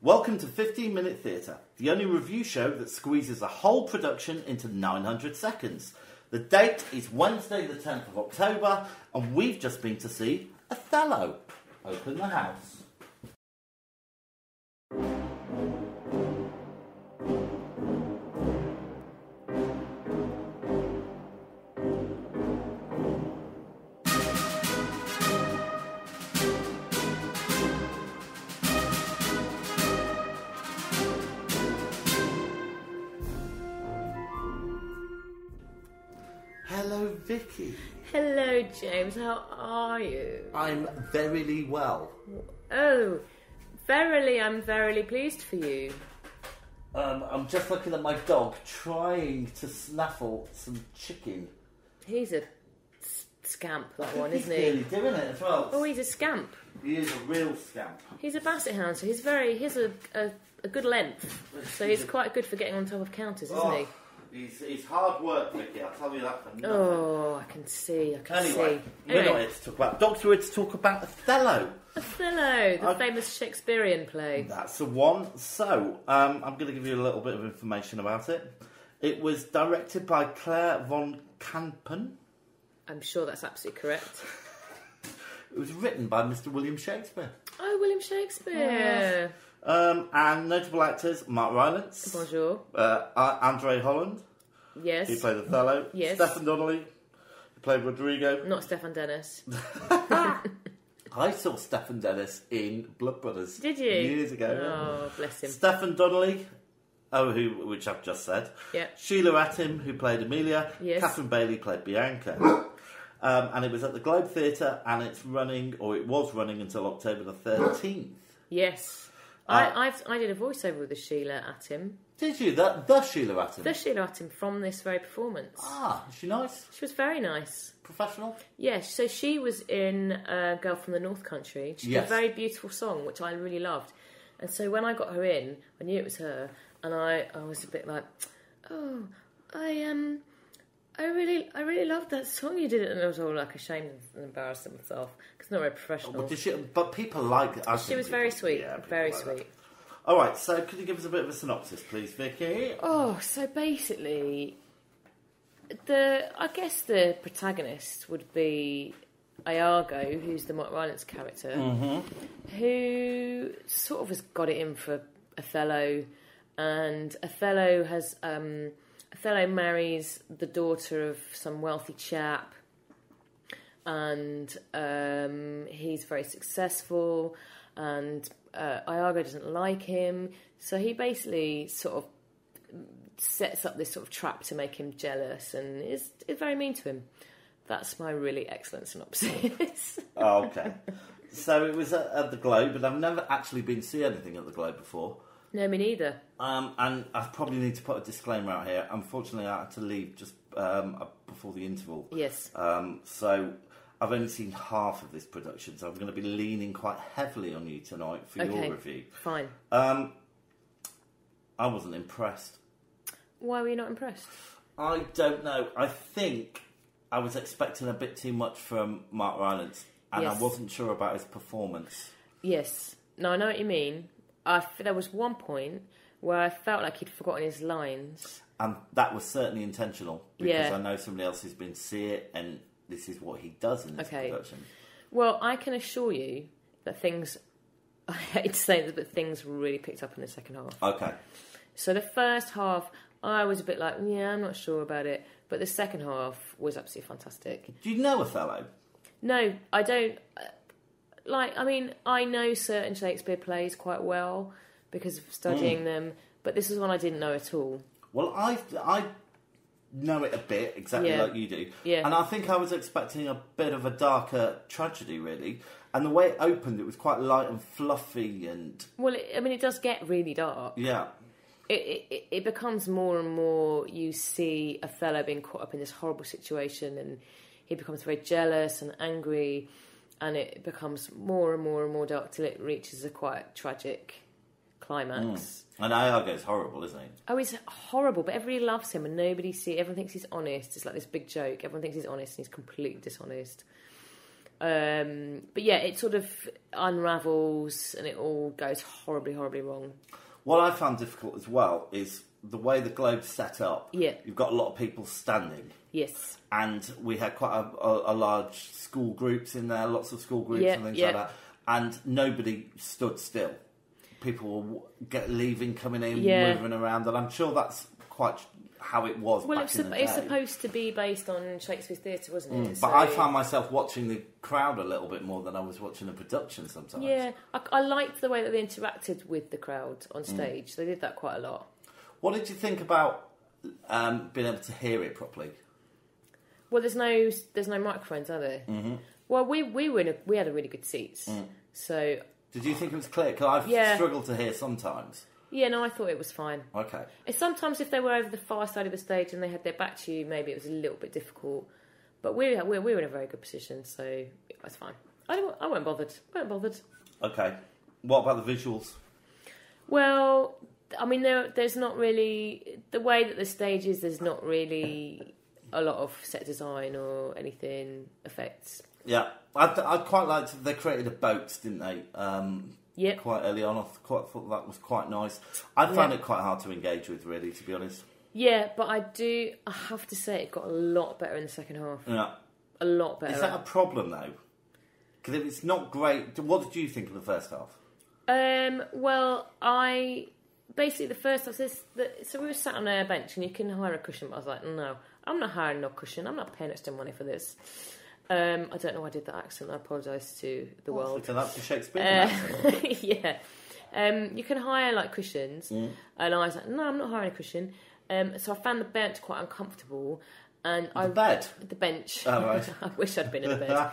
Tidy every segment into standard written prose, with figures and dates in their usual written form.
Welcome to 15 Minute Theatre, the only review show that squeezes a whole production into 900 seconds. The date is Wednesday the 10th of October, and we've just been to see Othello. Open the house. Hello, Vicky. Hello, James. How are you? I'm verily well. Oh, verily, I'm verily pleased for you. I'm just looking at my dog trying to snaffle some chicken. He's a scamp, that one, isn't He's he? really doing it as well. Oh, he's a scamp. He is a real scamp. He's a basset hound, so he's a good length. So he's quite good for getting on top of counters, isn't he? He's hard work, Vicky, I'll tell you that for nothing. Oh, I can see. Anyway, we're not here to talk about dogs, we're here to talk about Othello. Othello, the famous Shakespearean play. That's the one. So, I'm going to give you a little bit of information about it. It was directed by Claire von Kampen. I'm sure that's absolutely correct. It was written by Mr. William Shakespeare. Oh, William Shakespeare. And notable actors, Mark Rylance. Bonjour. Andre Holland. Yes. He played Othello. Yes. Stephen Donnelly. He played Rodrigo. Not Stefan Dennis. I saw Stephen Dennis in Blood Brothers. Did you? Years ago. Oh, bless him. Stephen Donnelly, which I've just said. Yeah. Sheila Atim, who played Amelia. Yes. Catherine Bailey played Bianca. And it was at the Globe Theatre, and it was running until October the 13th. Yes. I did a voiceover with the Sheila Atim. Did you? The Sheila Atim? The Sheila Atim from this very performance. Ah, is she nice? She was very nice. Professional? Yes, so she was in Girl from the North Country. She did a very beautiful song, which I really loved. And so when I got her in, I knew it was her, and I was a bit like, oh, I really loved that song you did, and I was all like ashamed and embarrassed of myself because it's not very professional. But people like it. She was very sweet, very sweet. All right, so could you give us a bit of a synopsis, please, Vicky? Oh, so basically, I guess the protagonist would be Iago, who's the Mark Rylance character, who sort of has got it in for Othello, and Othello marries the daughter of some wealthy chap, and he's very successful, and Iago doesn't like him, so he basically sort of sets up this sort of trap to make him jealous, and is very mean to him. That's my really excellent synopsis. Oh, okay. So it was at the Globe, but I've never actually been to see anything at the Globe before. No, me neither. And I probably need to put a disclaimer out here. Unfortunately, I had to leave just before the interval. Yes. So I've only seen half of this production, so I'm going to be leaning quite heavily on you tonight for your review. Fine. I wasn't impressed. Why were you not impressed? I don't know. I think I was expecting a bit too much from Mark Rylance, and I wasn't sure about his performance. Yes. No, I know what you mean. There was one point where I felt like he'd forgotten his lines. And that was certainly intentional, because I know somebody else who's been to see it, and this is what he does in this production. Well, I can assure you that I hate to say this, but things really picked up in the second half. Okay. So the first half, I was a bit like, I'm not sure about it. But the second half was absolutely fantastic. Do you know Othello? No, I don't. I know certain Shakespeare plays quite well because of studying them, but this is one I didn't know at all. Well, I know it a bit, exactly like you do. Yeah. And I think I was expecting a bit of a darker tragedy, really. And the way it opened, it was quite light and fluffy and... Well, it does get really dark. Yeah. It becomes more and more, you see Othello being caught up in this horrible situation, and he becomes very jealous and angry, and it becomes more and more and more dark till it reaches a quite tragic climax. And Iago's horrible, isn't he? Oh, he's horrible, but everybody loves him, and everyone thinks he's honest. It's like this big joke. Everyone thinks he's honest, and he's completely dishonest. But yeah, it sort of unravels and it all goes horribly, horribly wrong. What I found difficult as well is the way the globe's set up. Yeah. You've got a lot of people standing. Yes. And we had quite a large school groups in there, lots of school groups and things like that. And nobody stood still. People were leaving, coming in, moving around. And I'm sure that's quite how it was back in the day. It's supposed to be based on Shakespeare's theatre, wasn't it? But I found myself watching the crowd a little bit more than I was watching the production sometimes. Yeah, I liked the way that they interacted with the crowd on stage. They did that quite a lot. What did you think about being able to hear it properly? Well, there's no microphones, are there? Mm-hmm. Well, we had a really good seats. So did you think it was clear? Because I've struggled to hear sometimes. Yeah, no, I thought it was fine. Okay. Sometimes if they were over the far side of the stage and they had their back to you, maybe it was a little bit difficult. But we were in a very good position, so it was fine. I wasn't bothered. Okay. What about the visuals? Well, I mean, there's not really... The way that the stage is, there's not really a lot of set design or anything, effects. Yeah. I quite liked... They created a boat, didn't they? Quite early on. I thought that was quite nice. I found it quite hard to engage with, really, to be honest. Yeah, but I have to say it got a lot better in the second half. Yeah. A lot better. Is that a problem, though? Because if it's not great... What did you think of the first half? Well, basically the first half... So we were sat on a bench and you can hire a cushion, but I was like, no, I'm not hiring no cushion. I'm not paying extra money for this. I don't know why I did that accent. I apologise to the world. That's a Shakespeare accent. Yeah. You can hire like cushions. And I was like, no, I'm not hiring a cushion. So I found the bench quite uncomfortable. And the bed? The bench. Oh, right. I wish I'd been in the bed.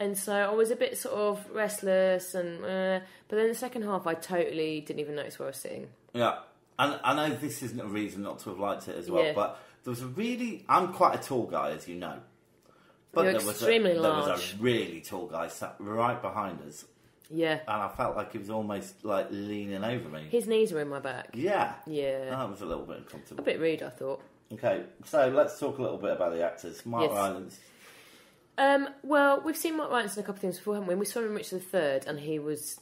And so I was a bit sort of restless. But then the second half, I totally didn't even notice where I was sitting. Yeah. And I know this isn't a reason not to have liked it as well. But there was I'm quite a tall guy, as you know. But there was a really tall guy sat right behind us. Yeah. And I felt like he was almost like leaning over me. His knees were in my back. Yeah. Yeah. That was a little bit uncomfortable. A bit rude, I thought. Okay, so let's talk a little bit about the actors. Mark Rylance. Well, we've seen Mark Rylance in a couple of things before, haven't we? We saw him in Richard III, and he was,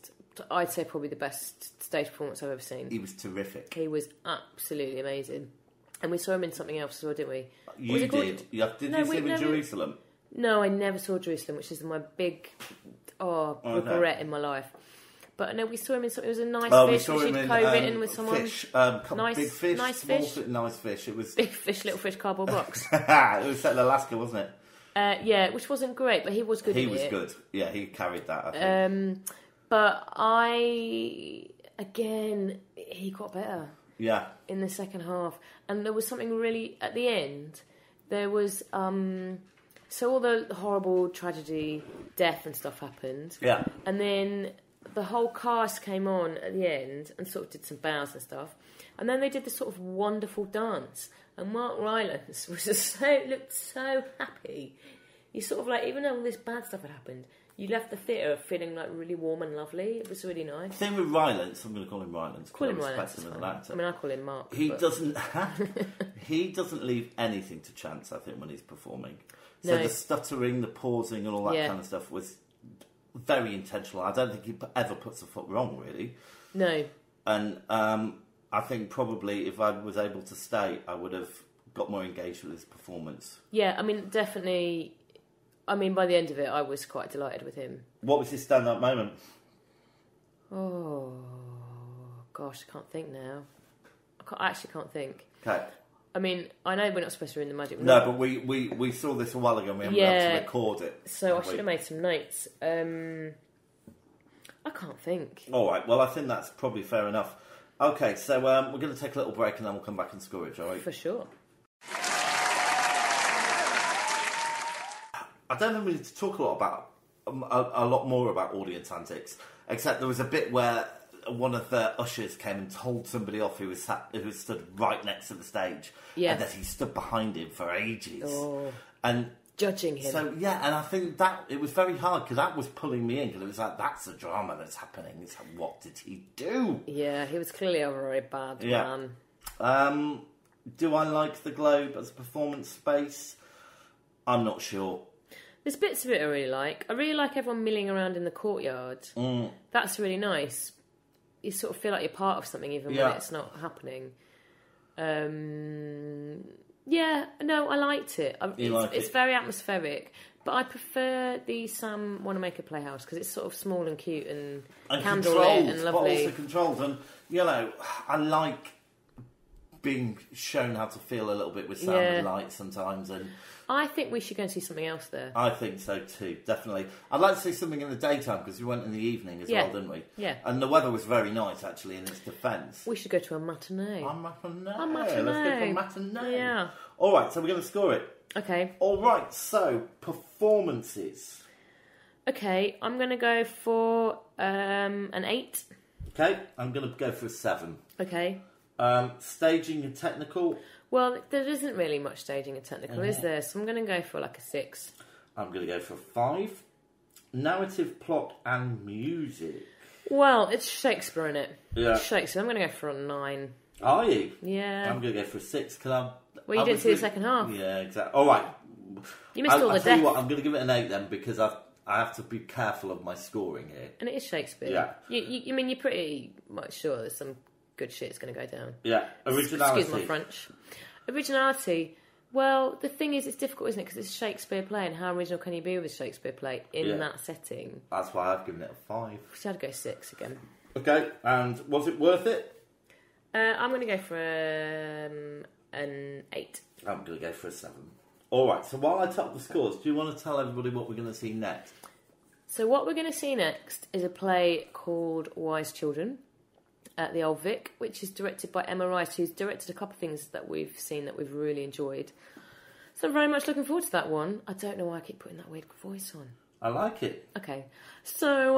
I'd say, probably the best stage performance I've ever seen. He was terrific. He was absolutely amazing. And we saw him in something else as well, didn't we? You did. Did you see him in Jerusalem? No, I never saw Jerusalem, which is my big regret in my life. But no, we saw him in something. It was a nice fish, which he'd co-written with someone. Fish, big fish, nice small fish, nice fish. It was big fish, little fish, cardboard box. It was set in Alaska, wasn't it? Yeah, which wasn't great, but he was good. He was good. Yeah, he carried that. I think. But he got better. Yeah. In the second half, and there was something really at the end. There was so all the horrible tragedy, death and stuff happened. Yeah. And then the whole cast came on at the end and sort of did some bows and stuff. And then they did this sort of wonderful dance. And Mark Rylance looked so happy. You sort of like, even though all this bad stuff had happened, you left the theatre feeling like really warm and lovely. It was really nice. The thing with Rylance, I'm going to call him Rylance. Call him Rylance. Him as an actor. I mean, I call him Mark. He doesn't leave anything to chance, I think, when he's performing. So the stuttering, the pausing and all that kind of stuff was very intentional. I don't think he ever puts a foot wrong, really. No. And I think probably if I was able to stay, I would have got more engaged with his performance. Yeah, I mean, definitely. I mean, by the end of it, I was quite delighted with him. What was his stand-up moment? Oh, gosh, I can't think now. I actually can't think. Okay. I mean, I know we're not supposed to be in the magic. No, but we saw this a while ago and we haven't been able to record it. So I should have made some notes. I can't think. All right, well, I think that's probably fair enough. Okay, so we're going to take a little break and then we'll come back and score it, all right? For sure. I don't think we need to talk a lot more about audience antics, except there was a bit where one of the ushers came and told somebody off who was stood right next to the stage, and that he stood behind him for ages, and judging him. So and I think that it was very hard because that was pulling me in because it was like that's a drama that's happening. It's like, what did he do? Yeah, he was clearly a very bad man. Do I like the Globe as a performance space? I'm not sure. There's bits of it I really like. I really like everyone milling around in the courtyard. That's really nice. You sort of feel like you're part of something even when it's not happening. Yeah, no, I liked it. It's very atmospheric, but I prefer the Sam Wanamaker Playhouse because it's sort of small and cute and candlelit and lovely. But also controlled. And, you know, I like being shown how to feel a little bit with sound and light sometimes. And I think we should go and see something else there. I think so too, definitely. I'd like to see something in the daytime because we went in the evening as well, didn't we? Yeah. And the weather was very nice, actually, in its defence. We should go to a matinee. A matinee. Let's go to a matinee. Yeah. All right, so we're going to score it. Okay. All right, so performances. Okay, I'm going to go for an 8. Okay, I'm going to go for a 7. Okay. Staging and technical. Well, there isn't really much staging and technical, is there? So I'm going to go for like a 6. I'm going to go for a 5. Narrative, plot and music. Well, it's Shakespeare, isn't it? Yeah. It's Shakespeare. I'm going to go for a 9. Are you? Yeah. I'm going to go for a 6 because Well, you didn't see the second half. Yeah, exactly. All right. You missed all the I'll tell you death. what, I'm going to give it an 8 then because I have to be careful of my scoring here. And it is Shakespeare. Yeah. You mean, you're pretty much sure there's some good shit's going to go down. Yeah. Originality. Excuse my French. Originality. Well, the thing is, it's difficult, isn't it? Because it's a Shakespeare play, and how original can you be with a Shakespeare play in that setting? That's why I've given it a 5. So I'd go 6 again. Okay, and was it worth it? I'm going to go for an 8. I'm going to go for a 7. All right, so while I top the scores, do you want to tell everybody what we're going to see next? So what we're going to see next is a play called Wise Children at the Old Vic, which is directed by Emma Rice, who's directed a couple of things that we've seen that we've really enjoyed. So I'm very much looking forward to that one. I don't know why I keep putting that weird voice on. I like it. Okay. So,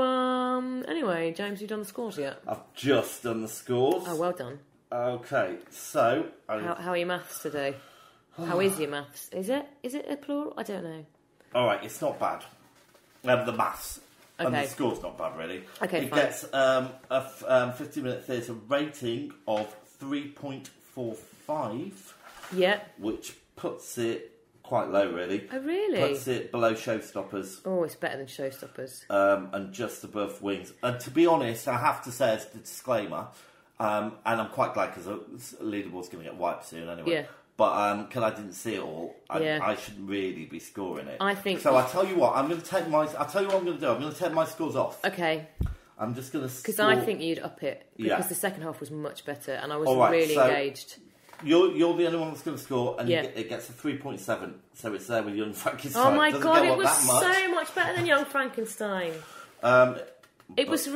anyway, James, you done the scores yet? I've just done the scores. Oh, well done. Okay, so... How are your maths today? How is your maths? Is it a plural? I don't know. All right, it's not bad. The maths. Okay. And the score's not bad, really. Okay, it fine. gets a 50-minute theatre rating of 3.45. Yeah. Which puts it quite low, really. Oh, really? Puts it below Showstoppers. Oh, it's better than Showstoppers. And just above Wings. And to be honest, I have to say as a disclaimer, and I'm quite glad because the leaderboard's going to get wiped soon anyway. Yeah. But because I didn't see it all, I shouldn't really be scoring it. I think so. I tell you what, I'll tell you what I'm going to do. I'm going to take my scores off. Okay. I'm just going to because I think you'd up it because the second half was much better and I was really engaged. You're the only one that's going to score, and it gets a 3.7. So it's there with Young Frankenstein. Oh my god, it was so much better than Young Frankenstein. It was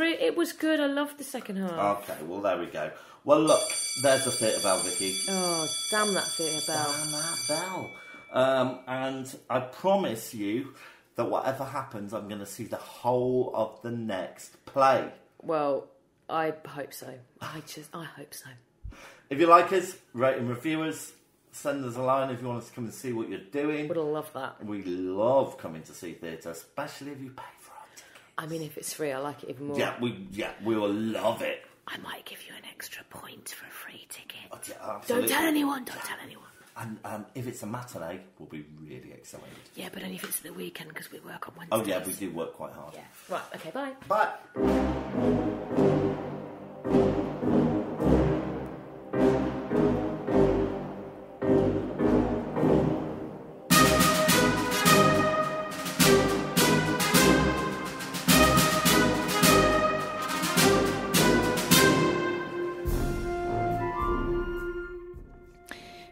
good. I loved the second half. Okay, well there we go. Well, look, there's the theatre bell, Vicky. Oh, damn that theatre bell. Damn that bell. And I promise you that whatever happens, I'm going to see the whole of the next play. Well, I hope so. I hope so. If you like us, rate and review us. Send us a line if you want us to come and see what you're doing. Would love that. We love coming to see theatre, especially if you pay for our tickets. I mean, if it's free, I like it even more. Yeah, we will love it. I might give you an extra point for a free ticket. Oh, yeah, absolutely. Don't tell anyone. Don't tell anyone. And if it's a matinee, we'll be really excited. Yeah, but only if it's the weekend because we work on Wednesdays. Oh yeah, we do work quite hard. Yeah. Right. Okay. Bye. Bye.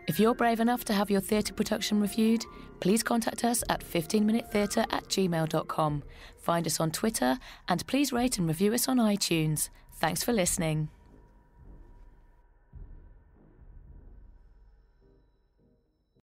If you're brave enough to have your theatre production reviewed, please contact us at 15minutetheatre@gmail.com. Find us on Twitter and please rate and review us on iTunes. Thanks for listening.